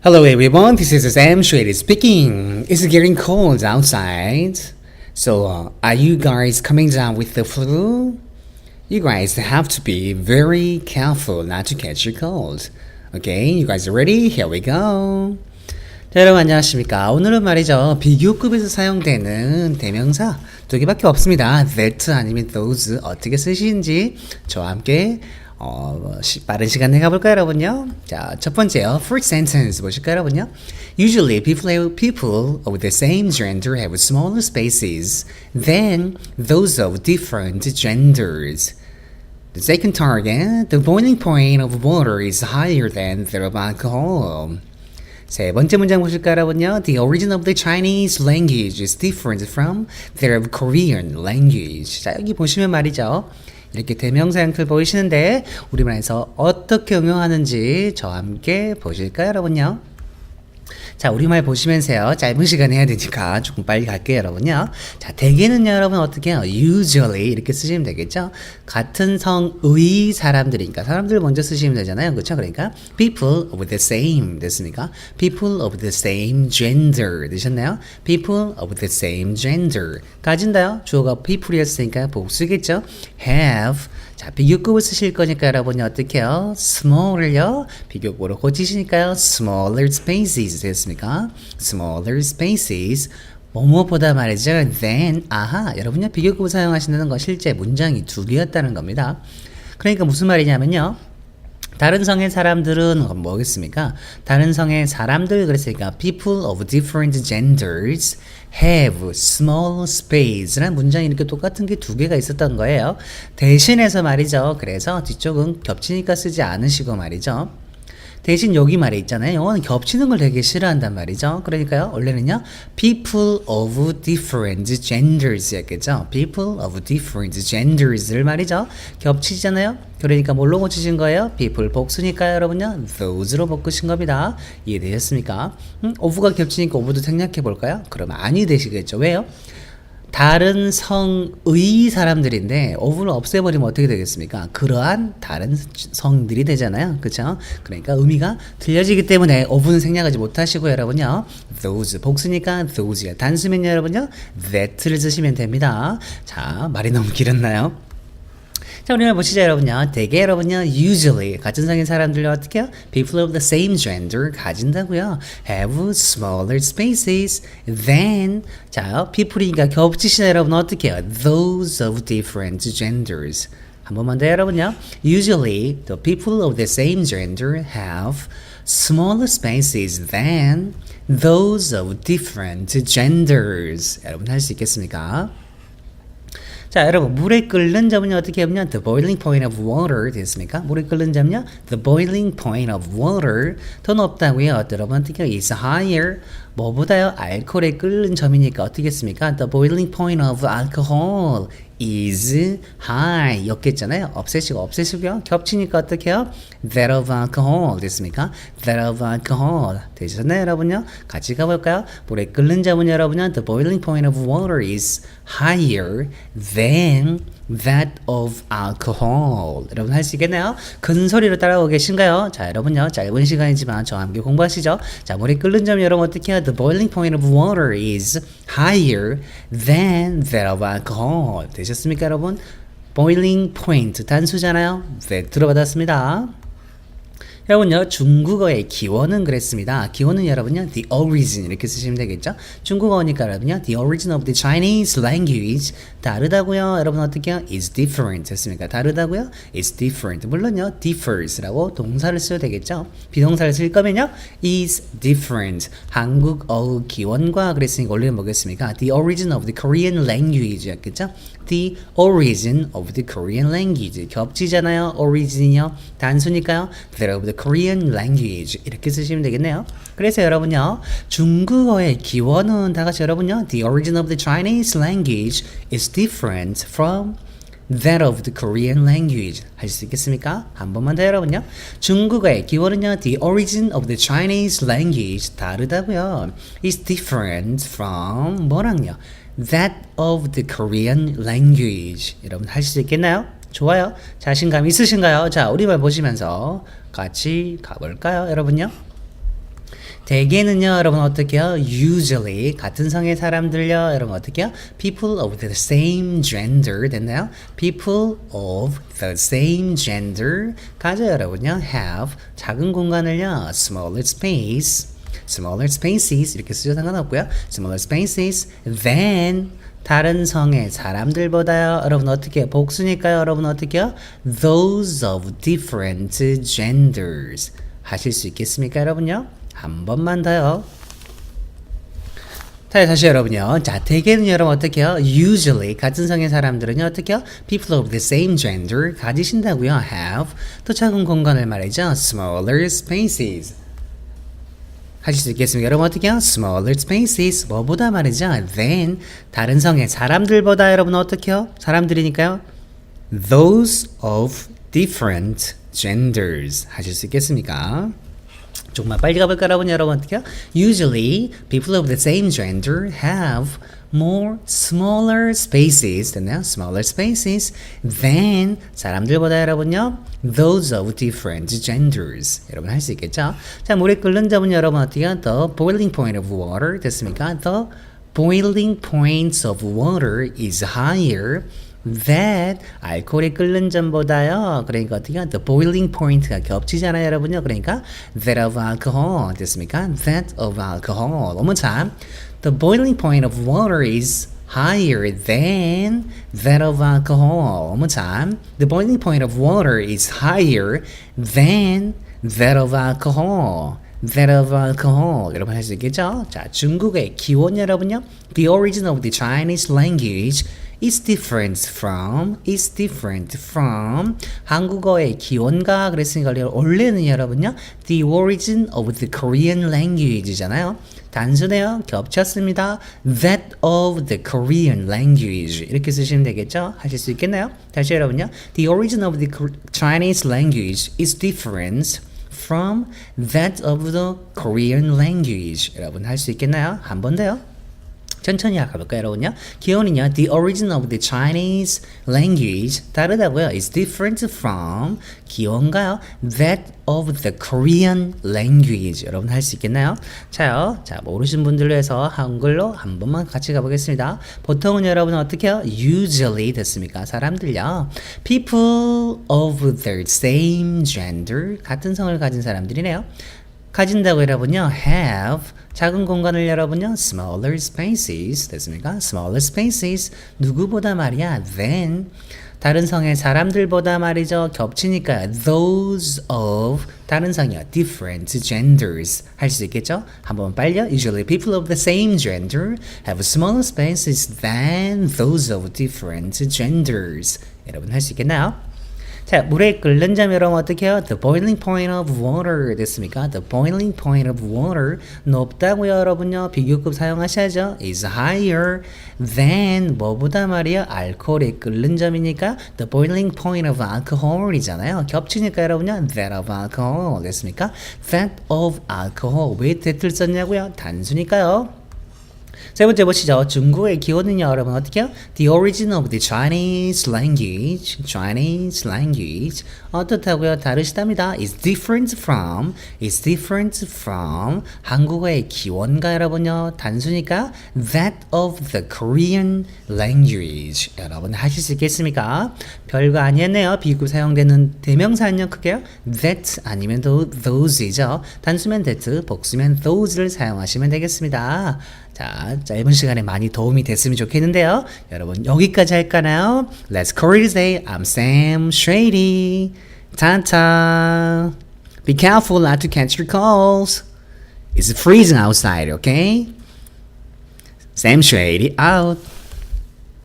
Hello everyone, this is Sam Shady speaking. It's getting cold outside. So, are you guys coming down with the flu? You guys have to be very careful not to catch your cold. Okay, you guys are ready? Here we go. 자, 여러분 안녕하십니까? 오늘은 말이죠. 비교급에서 사용되는 대명사 두 개밖에 없습니다. that 아니면 those 어떻게 쓰시는지 저와 함께 빠른 시간 내가볼까요, 여러분요? 자, 첫 번째요. First sentence 보실까요, 여러분요? Usually, people of the same gender have smaller spaces than those of different genders. The second target, the boiling point of water is higher than that of alcohol. 세 번째 문장 보실까요, 여러분요? The origin of the Chinese language is different from that of Korean language. 자, 여기 보시면 말이죠. 이렇게 대명사 형태를 보이시는데 우리말에서 어떻게 응용하는지 저와 함께 보실까요, 여러분요? 자, 우리말 보시면서요. 짧은 시간에 해야 되니까 조금 빨리 갈게요, 여러분요. 자, 대개는요, 여러분 어떻게 해요? Usually 이렇게 쓰시면 되겠죠? 같은 성의 사람들이니까 사람들 먼저 쓰시면 되잖아요. 그렇죠? 그러니까 people of the same 됐습니까? people of the same gender 되셨나요? people of the same gender 가진다요? 주어가 people이었으니까 복수겠죠? have 자, 비교급을 쓰실 거니까 여러분이 어떻게 해요? small을요? 비교급으로 고치시니까요. smaller spaces 됐습니까? smaller spaces 뭐뭐보다 말이죠. then 아하 여러분요 비교급을 사용하신다는 건 실제 문장이 두 개였다는 겁니다. 그러니까 무슨 말이냐면요. 다른 성의 사람들은 뭐겠습니까? 다른 성의 사람들 그랬으니까 people of different genders have small space라는 문장이 이렇게 똑같은 게 두 개가 있었던 거예요. 대신해서 말이죠. 그래서 뒤쪽은 겹치니까 쓰지 않으시고 말이죠. 대신 여기 말에 있잖아요. 영어는 겹치는 걸 되게 싫어한단 말이죠. 그러니까요. 원래는요. people of different genders 였겠죠. people of different genders를 말이죠. 겹치잖아요. 그러니까 뭘로 고치신 거예요? people 복수니까요. 여러분요. those로 바꾸신 겁니다. 이해되셨습니까? of가 겹치니까 of도 생략해 볼까요? 그럼 아니 되시겠죠. 왜요? 다른 성의 사람들인데 of를 없애버리면 어떻게 되겠습니까? 그러한 다른 성들이 되잖아요. 그렇죠? 그러니까 의미가 틀려지기 때문에 of는 생략하지 못하시고 여러분요. those 복수니까 those야. 단수면요 여러분요. that를 쓰시면 됩니다. 자, 말이 너무 길었나요? 자, 우리말 보시죠, 여러분요. 대개 여러분요, usually, 같은 성인 사람들요, 어떻게 해요? people of the same gender 가진다고요. have smaller spaces than, 자, people이니까 겹치시나 여러분 어떻게 해요? those of different genders. 한 번만 더 여러분요. usually, the people of the same gender have smaller spaces than those of different genders. 여러분 할 수 있겠습니까? 자, 여러분 물에 끓는 점은요 어떻게 하면 the boiling point of water 됐습니까? 물에 끓는 점은요 the boiling point of water 더 높다고요. 여러분 어떻게 해요? is higher 뭐보다요? 알코올에 끓는 점이니까 어떻게 했습니까? the boiling point of alcohol is high 였겠잖아요. 없애시고요. 겹치니까 어떻게 해요? that of alcohol 됐습니까? that of alcohol 되셨나요 여러분요? 같이 가볼까요? 물에 끓는 점은 여러분요 the boiling point of water is higher than that of alcohol. 여러분 할 수 있겠나요? 큰 소리로 따라오고 계신가요? 자, 여러분요 짧은 시간이지만 저와 함께 공부하시죠. 자, 물에 끓는 점 여러분 어떻게 해요? The boiling point of water is higher than that of alcohol. 되셨습니까, 여러분? boiling point 단수잖아요. 네, 들어받았습니다. 여러분요 중국어의 기원은 그랬습니다. 기원은 여러분요 the origin 이렇게 쓰시면 되겠죠. 중국어니까 여러분요 the origin of the Chinese language 다르다고요. 여러분 어떻게 해요? is different 했습니까? 다르다고요? is different 물론요 differs라고 동사를 써도 되겠죠. 비동사를 쓸 거면요 is different 한국어 기원과 그랬으니까 원래는 뭐겠습니까? the origin of the Korean language 였겠죠. the origin of the Korean language 겹치잖아요. origin이요 단수니까요 that of the Korean language 이렇게 쓰시면 되겠네요. 그래서 여러분요 중국어의 기원은 다 같이 여러분요 the origin of the Chinese language is different from that of the Korean language 할 수 있겠습니까? 한 번만 더 여러분요 중국어의 기원은요 the origin of the Chinese language 다르다고요 is different from 뭐랑요 that of the Korean language 여러분 할 수 있겠나요? 좋아요. 자신감 있으신가요? 자, 우리말 보시면서 같이 가볼까요, 여러분요? 대개는요 여러분 어떻게 해요? usually 같은 성의 사람들요 여러분 어떻게 해요? people of the same gender 됐나요? people of the same gender 가져 여러분요 have 작은 공간을요 smaller spaces 이렇게 쓰셔도 상관없고요 smaller spaces than 다른 성의 사람들보다요 여러분 어떻게 해요? 복수니까요 여러분 어떻게 해요? those of different genders 하실 수 있겠습니까 여러분요? 한 번만 더요. 자, 다시 여러분요. 자, 대개는 여러분 어떻게 해요? usually 같은 성의 사람들은요 어떻게 해요? people of the same gender 가지신다고요. have 또 작은 공간을 말이죠. smaller spaces 하실 수 있겠습니까? 여러분 어떻게 해요? smaller spaces 뭐보다 말이죠. than 다른 성의 사람들보다 여러분 어떻게 해요? 사람들이니까요. those of different genders 하실 수 있겠습니까? 조금만 빨리 가볼까요 여러분 어떻게 해요? Usually people of the same gender have more smaller spaces 됐나요? smaller spaces than 사람들보다 여러분요 those of different genders 여러분 할 수 있겠죠? 자 물에 끓는 점은 여러분 어떻게 해요? The boiling point of water 됐습니까? The boiling point of water is higher that 알코올이 끓는 점보다요. 그러니까 어떻게 the boiling point가 겹치잖아요, 여러분요. 그러니까 that of alcohol 됐습니까? that of alcohol. 너무 참. The boiling point of water is higher than that of alcohol. 너무 참. The boiling point of water is higher than that of alcohol. that of alcohol. 여러분 할 수 있겠죠? 자, 중국의 기원 여러분요. The origin of the Chinese language is different from 한국어의 기원가 그랬으니까 원래는 여러분요 the origin of the Korean language잖아요. 단순해요. 겹쳤습니다. that of the Korean language 이렇게 쓰시면 되겠죠. 하실 수 있겠나요? 다시 여러분요 the origin of the Chinese language is different from that of the Korean language 여러분 할 수 있겠나요? 한 번 더요. 천천히 가볼까요 여러분요? 기원은요 the origin of the Chinese language 다르다고요. is different from 기원가요 that of the Korean language 여러분 할 수 있겠나요? 자요. 자 모르신 분들로 해서 한글로 한 번만 같이 가보겠습니다. 보통은 여러분은 어떻게 해요? usually 됐습니까? 사람들요 people of the same gender 같은 성을 가진 사람들이네요. 가진다고 여러분요 have 작은 공간을 여러분요 smaller spaces 됐습니까? smaller spaces 누구보다 말이야 than 다른 성의 사람들보다 말이죠 겹치니까 those of 다른 성이요 different genders 할 수 있겠죠? 한번 빨리요 usually people of the same gender have smaller spaces than those of different genders 여러분 할 수 있겠나요? 자, 물에 끓는 점 여러분 어떻게 해요? The boiling point of water 됐습니까? The boiling point of water 높다고요 여러분요. 비교급 사용하셔야죠. is higher than 뭐보다 말이요? 알코올이 끓는 점이니까 the boiling point of alcohol이잖아요. 겹치니까 여러분요. that of alcohol 됐습니까? that of alcohol 왜 that을 썼냐고요? 단수니까요. 세 번째 보시죠. 중국의 기원은요, 여러분 어떻게 해요? The origin of the Chinese language 어떻다고요? 다르시답니다. is different from 한국어의 기원가 여러분요. 단수니까 that of the Korean language 여러분 하실 수 있겠습니까? 별거 아니었네요. 비급 사용되는 대명사는요, 크게요. that 아니면 those이죠. 단수면 that, 복수면 those를 사용하시면 되겠습니다. 자, 짧은 시간에 많이 도움이 됐으면 좋겠는데요. 여러분 여기까지 할까나요? Let's call it a day. I'm Sam Shady. Ta-ta. Be careful not to catch your colds. It's freezing outside, okay? Sam Shady out.